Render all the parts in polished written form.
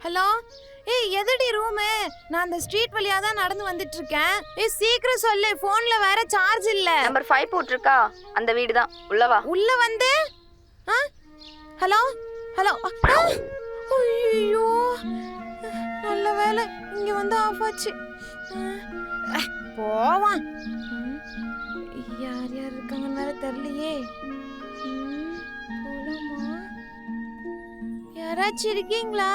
Hello, ஏய் எதுடி room? நான் அந்த ஸ்ட்ரீட் வழியா தான் நடந்து வந்துட்டு இருக்கேன். ஏய் சீக்கிரம் சொல்லு, போன்ல வேற சார்ஜ் இல்ல. நம்பர் 5 போட்டுருக்கா, அந்த வீடு தான். உள்ள வா. உள்ள வந்து ஹலோ ஹலோ. ஐயோ நல்ல வேலை இங்க வந்து ஆஃப் ஆச்சு. போவான். யார் யார் இருக்காங்கன்னு வேற தெரியலையே. போலாமா? யாராச்சும் இருக்கீங்களா?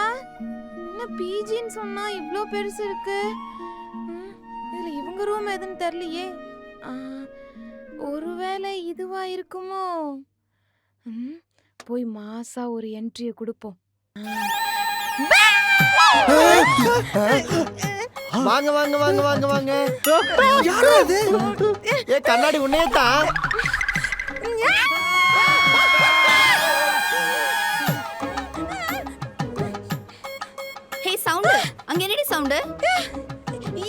என்ன பிஜின்னு சொன்னா இவ்ளோ பெருசு இருக்கு. இதுல இவங்க ரூம் எதுன்னு தெரியலையே. ஒருவேளை இதுவா இருக்குமோ? போய் மாசா ஒரு என்ட்ரியை கொடுப்போம். வாங்க வாங்க வாங்க வாங்க வாங்க. யாரா இது? ஏ கண்ணாடி உன்னையே தான். ஹே சவுண்ட், அங்க என்னடி சவுண்ட்?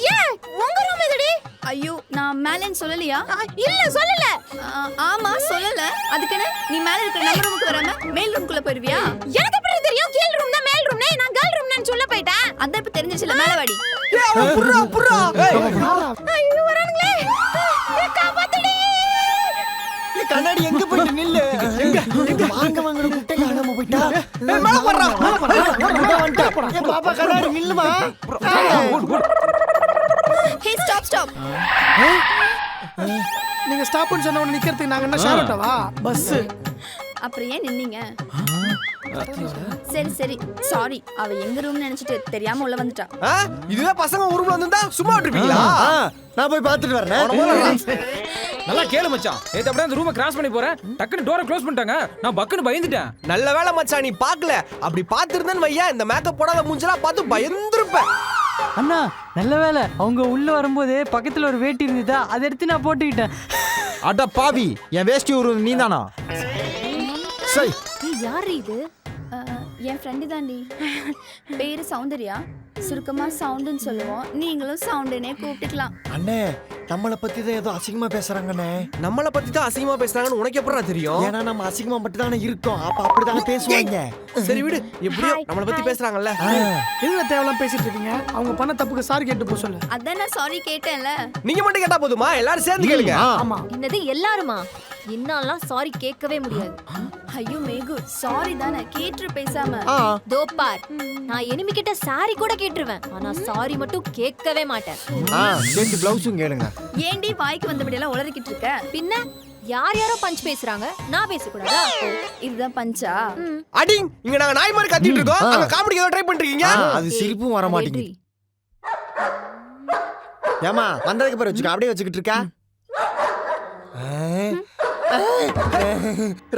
ஏ உங்க ரூம் எதுடி? ஐயோ நான் மேலன்னு சொல்லலையா? இல்ல சொல்லல. ஆமா சொல்லல. அதுக்குன்னு நீ மேல இருக்கிற நம்ம ரூமுக்கு வராம மேல் ரூமுக்குள்ள போயிருவியா? எனக்கு எப்படி தெரியும்? கீழ் ரூம் தான் மேல் ரூம். நான் கேர்ள் ரூம்னு சொல்ல போயிட்டேன். அதான் இப்ப தெரிஞ்சிருச்சுல, மேல வாடி. புறா புறா. ஐயோ வராங்களே. காப்பாத்துடி. ஏ கண்ணாடி எங்க போயிட்டு நில்லு. எங்க வாங்க வாங்க குட்டை காணாம போய்டா. மேல போறா. ஏ பாப்பா கண்ணாடி நில்லுமா. Hey stop stop. நீங்க ஸ்டாப்னு சொன்ன உடனே நிக்கிறதுக்கு நாங்க என்ன ஷேர்ட்டவா? பஸ். அப்புறம் ஏன் நின்னீங்க? சரி சரி சாரி, அவ எங்க ரூம் நினைச்சிட்டு தெரியாம உள்ள வந்துட்டா. இதுவே பசங்க ஒரு ரூம்ல வந்தா சும்மா விட்டுருப்பீங்களா? நான் போய் பார்த்துட்டு வரேன். நல்லா கேளு மச்சான். ஏத்த அப்படியே அந்த ரூமை கிராஸ் பண்ணி போறேன், டக்குன்னு டோரை க்ளோஸ் பண்ணிட்டாங்க. நான் பக்குன்னு பயந்துட்டேன். நல்ல வேளை மச்சான் நீ பார்க்கல. அப்படி பார்த்திருந்தேன்னு வையா, இந்த மேக்கப் போடாத மூஞ்சலாம் பார்த்து பயந்துருப்பேன். அண்ணா நல்ல வேலை அவங்க உள்ள வரும்போது பக்கத்துல ஒரு வேட்டி இருந்துதா, அதை எடுத்து நான் போட்டுக்கிட்டேன். அட பாவி, என் வேஷ்டி ஒரு நீதானா? சரி யார் இது? என் ஃப்ரெண்டு தாண்டி. பேரு சௌந்தர்யா. சுருக்கமா சவுண்டுன்னு சொல்லுவோம், நீங்களும் சவுண்டுனே கூப்பிட்டுக்கலாம். அண்ணே, நம்மளை பத்தி தான் ஏதோ அசிங்கமா பேசுறாங்கண்ணே. நம்மளை பத்தி தான் அசிங்கமா பேசுறாங்கன்னு உனக்கு எப்படிடா தெரியும்? ஏன்னா நம்ம அசிங்கமா மட்டும் தானே இருக்கோம். அப்ப அப்படிதானே பேசுவாங்க. சரி விடு, எப்படியோ நம்மளை பத்தி பேசுறாங்கல்ல. என்ன தேவலாம் பேசிட்டு இருக்கீங்க? அவங்க பண்ண தப்புக்கு சாரி கேட்டு போ சொல்லு. அதான் நான் சாரி கேட்டேன்ல. நீங்க மட்டும் கேட்டா போதுமா? எல்லாரும் சேர்ந்து கேளுங்க. ஆமா. என்னது எல்லாருமா? என்னாலாம் சாரி கேட்கவே முடியாது. ஐயோ மேகு, சாரி தானே, கேட்டு பேசாம. தோப்பார், நான் எனிமி கிட்ட சாரி கூட கேட்டுருவேன், ஆனா சாரி மட்டும் கேட்கவே மாட்டேன். சேர்ந்து பிளவுஸும் கேளுங்க. ஏண்டி வாய்க்கு வந்தபடி எல்லாம் உளறிக்கிட்டு இருக்க? பின்ன யார் யாரோ பஞ்ச் பேசுறாங்க, நான் பேசக்கூடாதா? இதுதான் பஞ்சா? அடிங், இங்க நாங்க நாய் மாதிரி கத்திட்டு இருக்கோம், அங்க காமெடி ஏதோ ட்ரை பண்றீங்க. அது சிரிப்பும் வர மாட்டேங்குது. ஏமா வந்ததுக்கு பிறகு வச்சுக்க, அப்படியே வச்சுக்கிட்டு இருக்கா.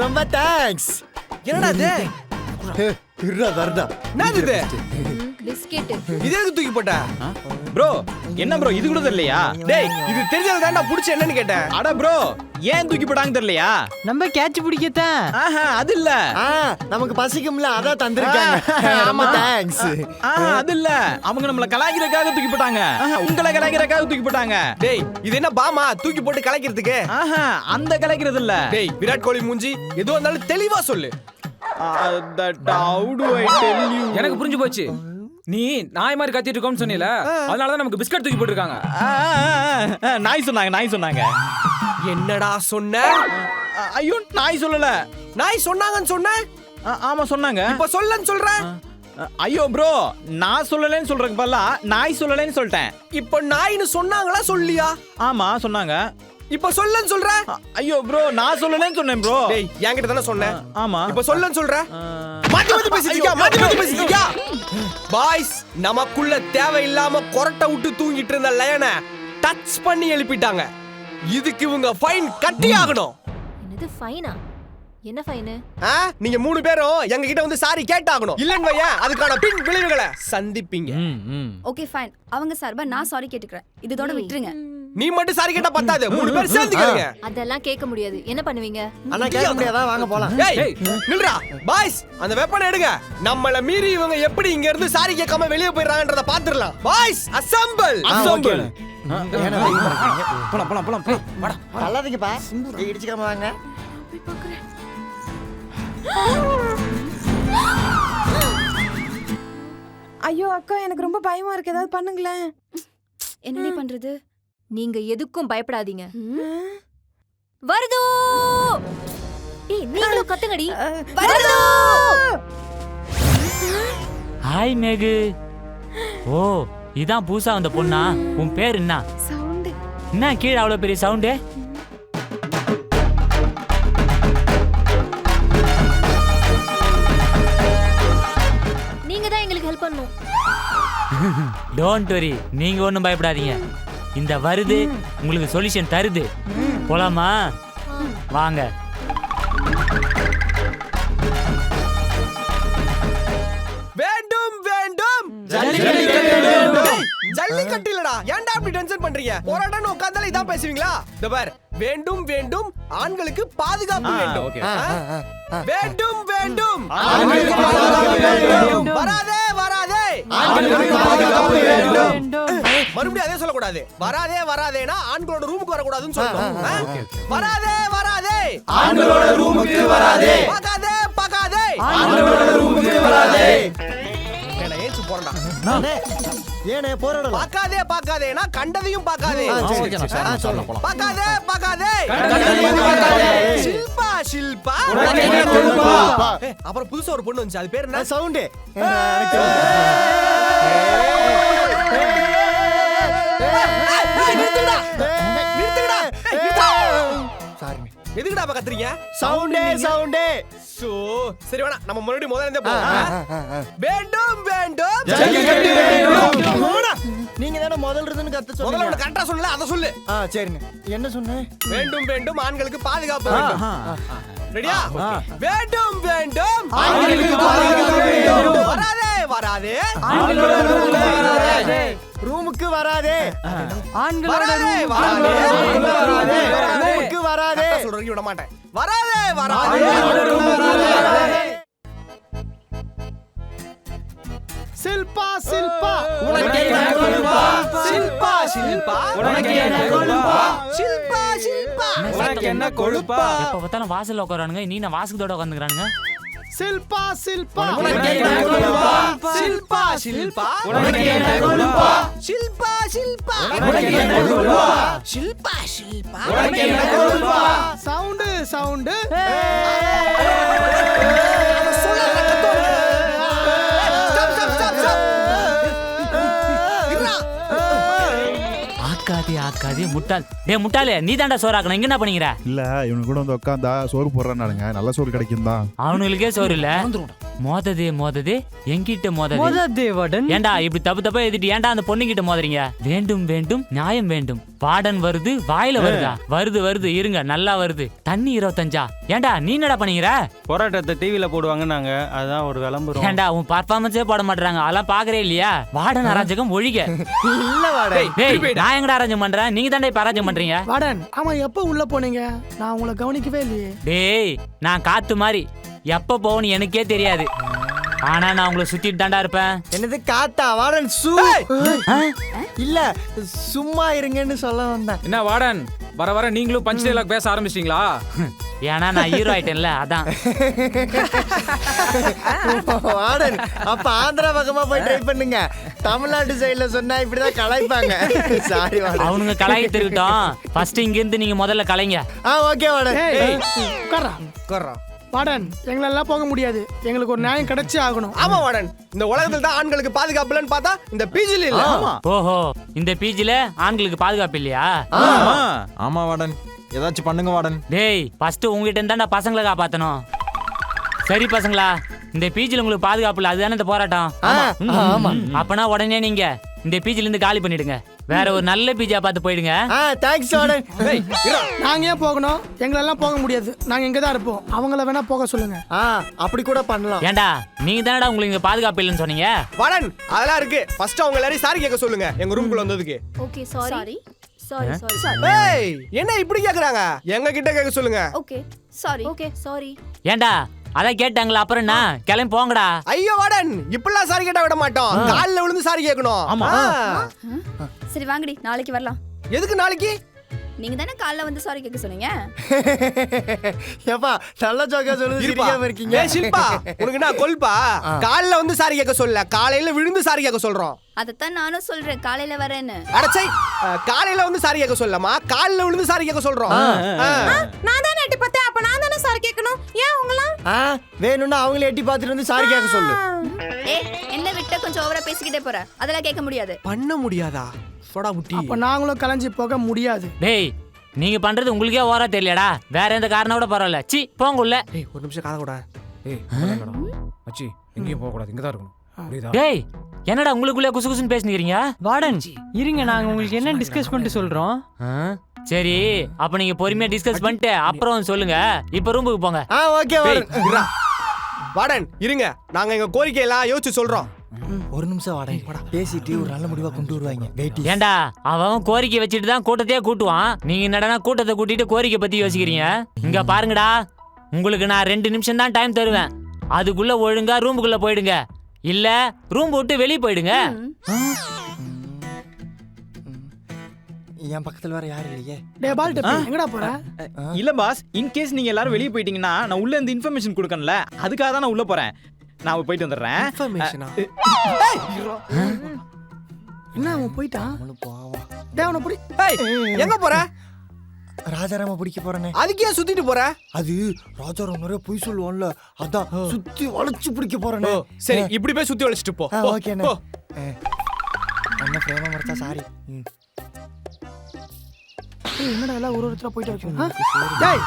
ரொம்ப தேங்க்ஸ். என்னடா இது? இருடா வரடா. என்னது இது? பிஸ்கெட். இதே தூக்கி போட்ட. ப்ரோ என்ன ப்ரோ இது கூட தெரியலையா? டேய் இது தெரிஞ்சது தான்டா புடிச்ச என்னன்னு கேட்டேன். அட ப்ரோ ஏன் தூக்கி போட்டாங்க தெரியலையா? நம்ம கேட்ச் பிடிக்கத்தான். அது இல்ல, நமக்கு பசிக்கும்ல, அதான் தந்திருக்காங்க. ரொம்ப தேங்க்ஸ். அது இல்ல, அவங்க நம்மள கலாய்க்கிறதுக்காக தூக்கி போட்டாங்க. உங்களை கலாய்க்கிறதுக்காக தூக்கி போட்டாங்க. டேய் இது என்ன பாமா தூக்கி போட்டு கலக்கிறதுக்கு? அந்த கலாய்க்கிறது இல்ல. டேய் விராட் கோலி மூஞ்சி, எதுவும் இருந்தாலும் தெளிவா சொல்லு. எனக்கு புரிஞ்சு போச்சு. நீ நாய் மாதிரி கத்திட்டு இருக்கோம்னு சொன்னீல, அதனாலதான் நமக்கு பிஸ்கட் தூக்கி போட்டுருக்காங்க. நாய் சொன்னாங்க. என்னடா சொன்ன? ஐயோ நாய் சொல்லல. நாய் சொன்னாங்கன்னு சொன்ன? ஆமா சொன்னாங்க. இப்ப சொல்லன்னு சொல்ற? ஐயோ ப்ரோ, நான் சொல்லலன்னு சொல்றதுக்கு பதிலா நாய் சொல்லலன்னு சொல்லிட்டேன். இப்ப நாய்னு சொன்னாங்களா சொல்லியா? ஆமா சொன்னாங்க. இப்ப சொல்லன்னு சொல்ற? ஐயோ ப்ரோ, நான் சொல்லலன்னு சொன்னேன் ப்ரோ. டேய் என்கிட்ட தானே சொன்னேன். ஆமா. இப்ப சொல்லன்னு சொல்ற? மாத்தி பேசிட்டியா? பாய்ஸ், நமக்குள்ள தேவையில்லாம கொரட்டை விட்டு தூங்கிட்டு இருந்த லயனை டச் பண்ணி எழுப்பிட்டாங்க. இதுக்கு இவங்க ஃபைன் கட்டி ஆகணும். என்னது ஃபைனா? என்ன ஃபைன்? நீங்க 3 பேரும் எங்க கிட்ட வந்து சாரி கேட்டாகணும். இல்லன்னு வையேன், அதுக்கான பின் விளைவுகளை சந்திப்பீங்க. ஓகே ஃபைன், அவங்க சார்பா நான் சாரி கேட்டுக்கிறேன். இதோட விட்டுருங்க. நீ மட்டும் சாரி கேட்டா பத்தாது, 3 பேர் சேர்ந்து கேளுங்க. அதெல்லாம் கேட்க முடியாது. என்ன பண்ணுவீங்க? அண்ணா கேட்க முடியாதா? வாங்க போலாம். ஏய் நில்றா பாய்ஸ், அந்த வெப்பனை எடுங்க. நம்மள மீறி இவங்க எப்படி இங்க இருந்து சாரி கேட்காம வெளிய போயிடுறாங்கன்றத பாத்துறலாம். Boys assemble. ஏன்னா வெயிட் பண்றீங்க. போலாம் போலாம் போலாம் போலாம் வாடா தள்ளாதீங்கப்பா. இடிச்சுக்காம வாங்க. ஐயோ அக்கா எனக்கு ரொம்ப பயமா இருக்கு, ஏதாவது பண்ணுங்களேன். என்னடி பண்றது? நீங்க எதுக்கும் பயப்படாதீங்க. வருது. ஏய் நீங்களும் கத்துங்கடி. வருது. Hi mag. ஓ இதான் புதுசா வந்த பொண்ணா? உன் பேர் என்ன? சவுண்ட் என்ன கீழே அவ்வளவு பெரிய சவுண்டு? நீங்க தான் எங்களுக்கு ஹெல்ப் பண்ணணும். டோன்ட் வரி, நீங்க ஒன்றும் பயப்படாதீங்க. இந்த வருது உங்களுக்கு சொல்யூஷன் தருது. போலாமா? வாங்க. வேண்டும் வேண்டும் ஜல்லிக்கட்டு இல்லடா. ஏன்டா அப்படி டென்ஷன் பண்றீங்க? போராட்டம் உட்கார்ந்தால இதான் பேசுவீங்களா? இந்த பார், வேண்டும் வேண்டும் ஆண்களுக்கு பாதுகாப்பு வேண்டும். வேண்டும் வேண்டும் ஆண்களுக்கு பாதுகாப்பு வேண்டும். வராதே வராதே ஆண்களுக்கு பாதுகாப்பு வேண்டும். மறுபடியும் அதே சொல்லக்கூடாது. வராதே வராதேனா ஆண்களோட ரூமுக்கு வரக்கூடாதுன்னு சொல்லணும். வராதே வராதே ஆண்களோட ரூமுக்கு வராதே. பார்க்காதே பார்க்காதே ஆண்களோட ரூமுக்கு வராதே. என்ன ஏச்சு போறடா. ஏனே போராடலாம். பார்க்காதே பார்க்காதேனா கண்டதையும் பார்க்காதே. சொல்லலாம் போலாம். பார்க்காதே பார்க்காதே ஷில்பா ஷில்பா. அப்புறம் புதுசா ஒரு பொண்ணு வந்துச்சு, அது பேர் என்ன? சவுண்ட். நிறுத்துடா நிறுத்துடா. சாரி. எதுக்குடா அப்ப கத்துறீங்க? சவுண்ட். சோ சரி வேணா, நம்ம மறுபடியும் முதல்ல இருந்தே போவோம். வேண்டும் வேண்டும் நீங்க தானே முதல்ல இருந்துன்னு கத்த முதல்ல சொன்னீங்க. உனக்கு கரெக்டா சொல்லல, அத சொல்லு. சரிங்க. என்ன சொன்னேன்? வேண்டும் வேண்டும் ஆண்களுக்கு பாதுகாப்பு வேண்டும். ரெடியா? வேண்டும் வேண்டும் ஆண்களுக்கு பாதுகாப்பு வேண்டும். வராதே வராதே ரூமுக்கு வராதே. ஆண்களோட வராதே room வராதே ரூமுக்கு வராதே. சொல்றீங்க விட மாட்டேன். வராதே வராதே. சில்பா சில்பா உனக்கு என்ன கொழுப்பா? ஷில்பா ஷில்பா உனக்கு என்ன கொழுப்பா? ஷில்பா ஷில்பா உனக்கு என்ன கொழுப்பா? எப்ப பார்த்தாலும் வாசல்ல உட்காரானுங்க, நீ நான் வாசகத்தோட உட்காந்துக்கிறானுங்க. சில்பா சில்பா உனக்கு என்ன கொழுப்பா? ஷில்பா ஷில்பா உனக்கு என்ன கொழுப்பா? ஷில்பா ஷில்பா உனக்கு என்ன கொழுப்பா? ஷில்பா ஷில்பா உனக்கு என்ன கொழுப்பா? சவுண்ட் சவுண்ட் ஆக்காதே முட்டாள். டே முட்டாளே, நீ தாண்டா சோறாக்கணும். இங்க என்ன பண்ணீங்க? இல்ல இவனு கூட வந்து உட்காந்தா சோறு போடுறானுங்க, நல்ல சோறு கிடைக்கும் தான். அவனுங்களுக்கே சோறு இல்ல. மோததே என்கிட்ட மோததே. வார்டன். ஏண்டா இப்படி தப்பு தப்பா எழுதிட்டு ஏன்டா அந்த பொண்ணு கிட்ட மோதுறீங்க? வேண்டும் வேண்டும் நியாயம் வேண்டும். வார்டன் வருது, வாயில வருதா? வருது இருங்க, நல்லா வருது. தண்ணி 25. ஏண்டா நீ என்னடா பண்ணீங்க? போராட்டத்தை டிவில போடுவாங்க, நாங்க அதான் ஒரு விளம்பரம். ஏண்டா உன் பர்ஃபார்மன்ஸே போட மாட்டாங்க, அதெல்லாம் பாக்குறே இல்லையா? வார்டன் அராஜகம் ஒழிக. இல்ல வாடா. டேய் நான் எங்கடா அராஜகம் பண்றேன், நீங்க தாண்டா இப்ப அராஜகம் பண்றீங்க. வாடன் ஆமா எப்ப உள்ள போனீங்க? நான் உங்களை கவனிக்கவே இல்லையே. டேய் நான் காத்து மாதிரி எப்ப போகணும் எனக்கே தெரியாது. ஆனா நான் உங்களை சுத்திட்டு தாண்டா இருப்பேன். என்னது காத்தா? வாடன் சூ. இல்ல சும்மா இருங்கன்னு சொல்ல வந்தேன். என்ன வார்டன், வர வர நீங்களும் பஞ்ச் டைலாக் பேச ஆரம்பிச்சிட்டீங்களா? ஏன்னா நான் ஹீரோ ஆயிட்டேன்ல, அதான். வாடன் அப்ப ஆந்திரா பக்கமா போய் ட்ரை பண்ணுங்க. தமிழ்நாட்டு சைடுல சொன்னா இப்படிதான் கலாய்ப்பாங்க. சாரி வாடன். அவனுங்க கலாய்க்கு இருக்கட்டும், ஃபர்ஸ்ட் இங்க இருந்து நீங்க முதல்ல கலைங்க. ஓகே வாடன். ஏய் உட்கார்றா. வாடன் எங்களெல்லாம் போக முடியாது, எங்களுக்கு ஒரு நியாயம் கிடைச்சே ஆகணும். ஆமா வாடன், இந்த உலகத்துல தான் ஆண்களுக்கு பாதுகாப்பு இல்லைன்னு பார்த்தா இந்த பிஜில இல்ல. ஓஹோ, இந்த பிஜில ஆண்களுக்கு பாதுகாப்பு இல்லையா? ஆமா வார்டன், ஏதாச்சும் பண்ணுங்க வார்டன். டேய் ஃபர்ஸ்ட் உங்ககிட்ட இருந்தா பசங்களை காப்பாத்தணும். சரி பசங்களா, இந்த பிஜில உங்களுக்கு பாதுகாப்பு இல்ல, அதுதானே இந்த போராட்டம். அப்பனா உடனே நீங்க இந்த பிஜில இருந்து காலி பண்ணிடுங்க, வேற ஒரு நல்ல பிஜியா பார்த்து போயிடுங்க. தேங்க்ஸ் வாடன். நாங்க ஏன் போகணும்? எங்களெல்லாம் போக முடியாது, நாங்க இங்க தான் இருப்போம். அவங்கள வேணா போக சொல்லுங்க. அப்படி கூட பண்ணலாம். ஏண்டா நீங்க தானடா உங்களுக்கு இங்க பாதுகாப்பு இல்லைன்னு சொன்னீங்க. வாடன் அதெல்லாம் இருக்கு, ஃபர்ஸ்ட் அவங்க எல்லாரும் சாரி கேட்க சொல்லுங்க எங்க ரூம்க்குள்ள வந்ததுக்கு. ஓகே சாரி சாரி ஏய் என்ன இப்படி கேக்குறாங்க? எங்க கிட்ட கேட்க சொல்லுங்க. Okay sorry. Okay sorry. ஏண்டா அதான் கேட்டாங்களா, அப்புறம் என்ன? கிளம்பி போங்கடா. ஐயோ வார்டன், இப்படிலாம் சாரி கேட்டா விட மாட்டோம். கால்ல விழுந்து சாரி கேட்கணும். ஆமா. சரி வாங்கடி, நாளைக்கு வரலாம். எதுக்கு நாளைக்கு? நீங்க தானே காலைல வந்து சாரி கேட்க சொன்னீங்க. ஏப்பா நல்ல ஜோக்கா சொல்லுது, சிரிக்காம இருக்கீங்க. ஏய் ஷில்பா, உனக்கு என்ன கொல்பா? கால்ல வந்து சாரி கேட்க சொல்லல, காலையில விழுந்து சாரி கேட்க சொல்றோம். அதத்தான் நானும் சொல்றேன், காலையில வரேன்னு. அடச்சை, காலையில வந்து சாரி கேட்க சொல்லமா, கால்ல விழுந்து சாரி கேட்க சொல்றோம். நான் தானே எட்டி பார்த்தேன், அப்ப நான் தானே சாரி கேட்கணும். ஏன் உங்களாம் வேணும்னா அவங்களே எட்டி பார்த்துட்டு வந்து சாரி கேட்க சொல்லு. என்ன விட்ட கொஞ்சம் ஓவரா பேசிக்கிட்டே போற, அதெல்லாம் கேட்க முடியாது. பண்ண முடியாதா? போடா முட்டி. அப்ப நாங்களும் கலைஞ்சு போக முடியாது. டேய், நீங்க பண்றது உங்களுக்கே ஓரா தெரியலடா. வேற எந்த காரணம் கூட பரவாயில்ல. சி போங்க உள்ள. ஏய் ஒரு நிமிஷம் காத கூட. மச்சி எங்கேயும் போக கூடாது, இங்க தான் இருக்கணும். புரியுதா? டேய், என்னடா உங்களுக்குள்ளே குசு குசுன்னு பேசுனீங்க? வார்டன் இருங்க, நாங்க உங்களுக்கு என்ன டிஸ்கஸ் பண்ணிட்டு சொல்றோம். சரி, அப்ப நீங்க பொறுமையா டிஸ்கஸ் பண்ணிட்டு அப்புறம் சொல்லுங்க. இப்ப ரூமுக்கு போங்க. ஓகே வார்டன் இருங்க, நாங்க எங்க கோரிக்கை எல்லாம் யோசிச்சு சொல்றோம். ஒரு நிமிஷம் வாடா, பேசிட்டு ஒரு நல்ல முடிவா கொண்டு வருவாங்க. வெயிட்டிங். ஏண்டா, அவன் கோரிக்கை வச்சுட்டு தான் கூட்டத்தையே கூட்டுவான். நீங்க என்னடா கூட்டத்தை கூட்டிட்டு கோரிக்கை பத்தி யோசிக்கிறீங்க? இங்க பாருங்கடா, உங்களுக்கு நான் 2 நிமிஷம் தான் டைம் தருவேன். அதுக்குள்ள ஒழுங்கா ரூமுக்குள்ள போயிடுங்க, இல்ல ரூம் விட்டு வெளியே போயிடுங்க. என் பக்கத்துல வேற யாரும் இல்லையே. டேய் பால் டப்பி, எங்கடா போற? இல்ல பாஸ், இன் கேஸ் நீங்க எல்லாரும் வெளியே போயிட்டீங்கன்னா நான் உள்ள இருந்து இன்ஃபர்மேஷன் கொடுக்கணும்ல, அதுக்காக தான் நான் உள்ள போறேன். நான் போயிட்டு வந்துடுறேன். இன்ஃபர்மேஷனா? என்ன அவன் போயிட்டான்? டேய் அவனை புடி. ஏய் எங்க போற? ராஜாராம பிடிக்க போறேனே. அதுக்கு ஏன் சுத்திட்டு போற? அது ராஜாராம் நிறைய பொய் சொல்லுவான்ல, அதான் சுத்தி வளைச்சு பிடிக்க போறேனே. சரி, இப்படி போய் சுத்தி வளைச்சிட்டு போ. ஓகே அண்ணா பிரேம மறத்தா சாரி. என்னடா எல்லாம் ஒரு ஒருத்தரா போயிட்டு இருக்கீங்க? டேய்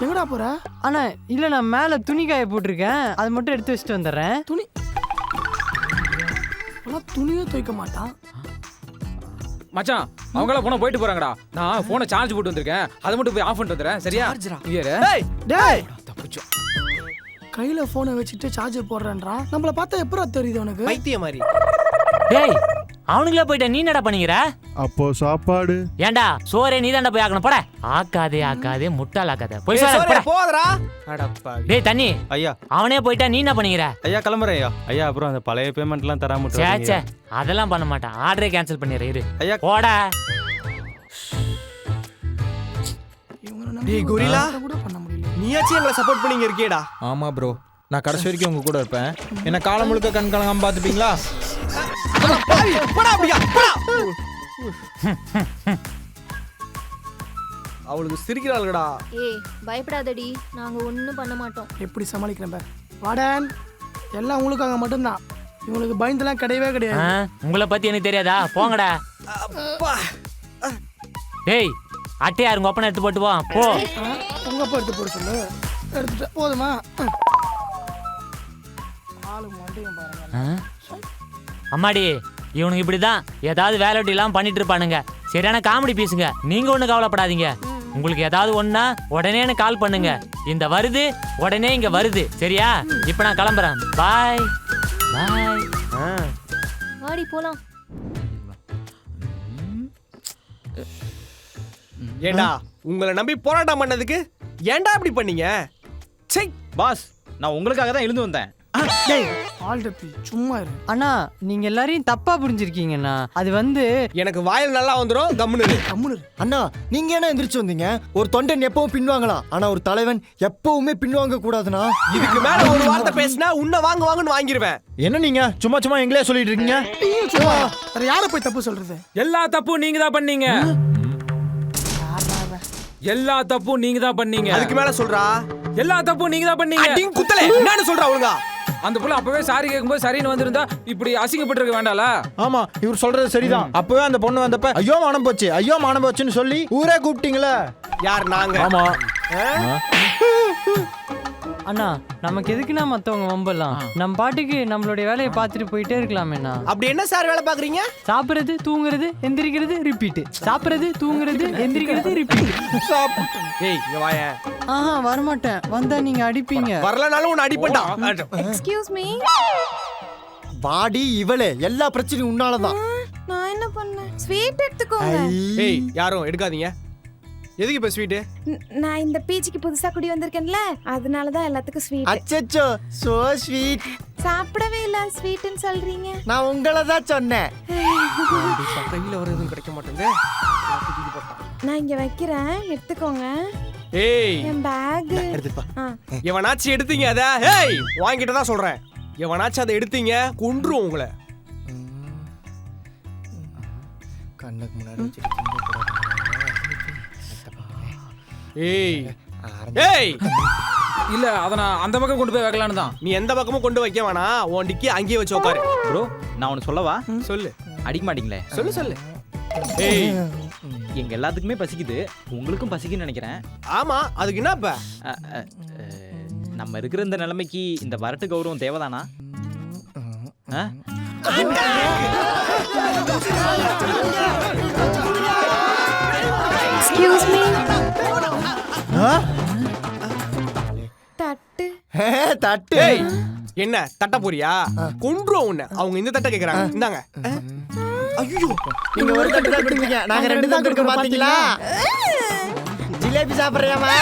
எங்கடா போற? ஆனா இல்ல, நான் மேல துணி காய போட்டிருக்கேன், அது மட்டும் எடுத்து வச்சுட்டு வந்துடுறேன். துணியே துவைக்க மாட்டான் மச்சான். அவங்க எல்லாம் போன போயிட்டு போறாங்கடா. நான் போனை சார்ஜ் போட்டு வந்திருக்கேன், அதை மட்டும் போய் ஆஃப் பண்ணிட்டு வந்துறேன். சரியா? டேய் கையில போனை வச்சுட்டு சார்ஜர் போடுறேன்றான். நம்மள பார்த்தா எப்பறா தெரியுது உனக்கு? பைத்திய மாதிரி. டேய், அவனுங்களே போயிட்ட, நீ என்னடா பண்ணீங்கற? அப்போ சாப்பாடு ஏண்டா, சோறே நீ தான்டா போய் ஆக்கணும். போட. ஆக்காதே முட்டாள் ஆக்காதே, போய் சோறு போடுறா. அடப்பா. டேய் தண்ணி ஐயா, அவனே போயிட்டா நீ என்ன பண்ணீங்கற? ஐயா கிளம்புறேன் ஐயா. ஐயா அப்புறம் அந்த பழைய பேமெண்ட்லாம் தராம சே அதெல்லாம் பண்ண மாட்டேன், ஆர்டரே கேன்சல் பண்ணிடுறேன். இரு ஐயா. போடா. டேய் கொரில்லா, கூட பண்ண முடியல. நீயாச்சும் எங்களை சப்போர்ட் பண்ணீங்க இருக்கேடா. ஆமா ப்ரோ, நான் கடைசி வரைக்கும் உங்க கூட இருப்பேன். என்ன காலம் முழுக்க கண் கலங்காம பாத்துப்பீங்களா? போடா அப்படியா, போடா. அவளுக்கு சிரிக்கிறாளுடா. ஏய் பயப்படாதடி, நாங்க ஒண்ணும் பண்ண மாட்டோம். எப்படி சமாளிக்கிறேன் பார். வாடன் எல்லாம் உங்களுக்காக மட்டும்தான், இவங்களுக்கு பயந்தெல்லாம் கிடையவே கிடையாது. உங்களை பத்தி எனக்கு தெரியாதா? போங்கடா. டேய், அட்டையா இருங்க, ஒப்பனை எடுத்து போட்டு போ. உங்க அப்பா எடுத்து போட சொல்லு. எடுத்துட்டு போதுமா? ஆளு மண்டையும் பாருங்க. அம்மாடி, இவனுக்கு இப்படிதான் ஏதாவது வேலைட்டி எல்லாம் பண்ணிட்டு இருப்பானுங்க. சரியான காமெடி பீஸுங்க. நீங்க ஒண்ணு கவலைப்படாதீங்க. உங்களுக்கு ஏதாவது ஒண்ணா உடனே எனக்கு கால் பண்ணுங்க. இந்த வருது உடனே இங்க வருது. சரியா? இப்ப நான் கிளம்புறேன். பாய் பாய். வாடி போலாம். ஏண்டா, உங்களை நம்பி போராட்டம் பண்ணதுக்கு ஏண்டா இப்படி பண்ணீங்க? சை பாஸ், நான் உங்களுக்காக தான் எழுந்து வந்தேன். டேய் ஆல்ரெடி சும்மா இரு. அண்ணா நீங்க எல்லாரையும் தப்பா புரிஞ்சிருக்கீங்கண்ணா. அது வந்து எனக்கு வாயில் நல்லா வந்துரும். கம்முனு அண்ணா, நீங்க என்ன எந்திரிச்சு வந்தீங்க? ஒரு தொண்டன் எப்பவும் பின்வாங்கலாம், ஆனா ஒரு தலைவன் எப்பவுமே பின்வாங்க கூடாதுண்ணா. இதுக்கு மேல ஒரு வார்த்தை பேசினா உன்னை வாங்குன்னு வாங்கிடுவேன். என்ன நீங்க சும்மா சும்மா எங்களே சொல்லிட்டு இருக்கீங்க? வேற யாரை போய் தப்பு சொல்றது? எல்லா தப்பும் நீங்க தான் பண்ணீங்க. எல்லா தப்பும் நீங்க தான் பண்ணீங்க. அதுக்கு மேல சொல்றா. எல்லா தப்பும் நீங்க தான் பண்ணீங்க. அடிங் குத்தலே, என்னன்னு சொல்றா ஒழுங்கா? அந்த புள்ள அப்பவே சாரி கேட்கும்போது சரின்னு வந்திருந்தா இப்படி அசிங்கப்பட்டிருக்க வேண்டால? ஆமா, இவர் சொல்றது சரிதான். அப்பவே அந்த பொண்ணு வந்தப்ப ஐயோ மானம் போச்சு, ஐயோ மானம் போச்சுன்னு சொல்லி ஊரே கூப்பிட்டீங்களே. யார்? நாங்க. ஆமா. அண்ணா நமக்கு எதுக்குன்னா மத்தவங்க வம்பலாம், நம்ம பாட்டுக்கு நம்மளுடைய வேலையை பார்த்துட்டு போயிட்டே இருக்கலாமேண்ணா. அப்படி என்ன சார் வேலை பாக்குறீங்க? சாப்பிடுறது, தூங்குறது, எந்திரிக்கிறது, ரிப்பீட். சாப்பிடுறது, தூங்குறது, எந்திரிக்கிறது, ரிப்பீட். ஏய் இங்க வாயே. வரமாட்டேன். வந்தா நீங்க அடிப்பீங்க. வரலனாலும் உன்னை அடிப்பட்டா. Excuse me. வாடி இவளே, எல்லா பிரச்சனையும் உன்னாலதான். நான் என்ன பண்ணேன்? ஸ்வீட் எடுத்துக்கோங்க. ஏய் யாரும் எடுக்காதீங்க. எதுக்கு இப்ப ஸ்வீட்டு? நான் இந்த பீச்சுக்கு புதுசா குடி வந்திருக்கேன்ல, அதனால தான் எல்லாத்துக்கும் ஸ்வீட். அச்சச்சோ சோ ஸ்வீட். சாப்பிடவே இல்ல ஸ்வீட்னு சொல்றீங்க. நான் உங்களை தான் சொன்னேன். கையில வர எதுவும் கிடைக்க மாட்டேங்குது. நான் இங்க வைக்கிறேன், எடுத்துக்கோங்க. ஏய் என் பேக். எவனாச்சும் எடுத்தீங்க அத? ஏய் வாங்கிட்டு தான் சொல்றேன். எவனாச்சும் அதை எடுத்தீங்க கொன்றும் உங்களை. கண்ணுக்கு முன்னாடி ஏய் ஏய் இல்ல அத நான் அந்த பக்கம் கொண்டு போய் வைக்கலான்னு தான். நீ எந்த பக்கமும் கொண்டு வைக்க வேணாம். உன் டிக்கி அங்கேயே வச்சு உட்காரு. ப்ரோ நான் ஒன்று சொல்லவா? சொல்லு. அடிக்க மாட்டீங்களே? சொல்லு. ஏய் எங்க எல்லாத்துக்குமே பசிக்குது, உங்களுக்கும் பசிக்குன்னு நினைக்கிறேன். ஆமா, அதுக்கு என்னப்ப? நம்ம இருக்கிற இந்த நிலைமைக்கு இந்த வரட்டு கௌரவம் தேவைதானா? Excuse me. தட்டு. தட்டு. ஏய் என்ன தட்ட போறியா? கொன்றும் உன்னை. அவங்க இந்த தட்ட கேக்குறாங்க. இந்தாங்க. ஐயோ நீங்க ஒரு தட்டு தான் கொடுத்தீங்க, நாங்க 2 தட்டு எடுக்க பாத்தீங்களா? ஜிலேபி சாப்பிடுறியாமா?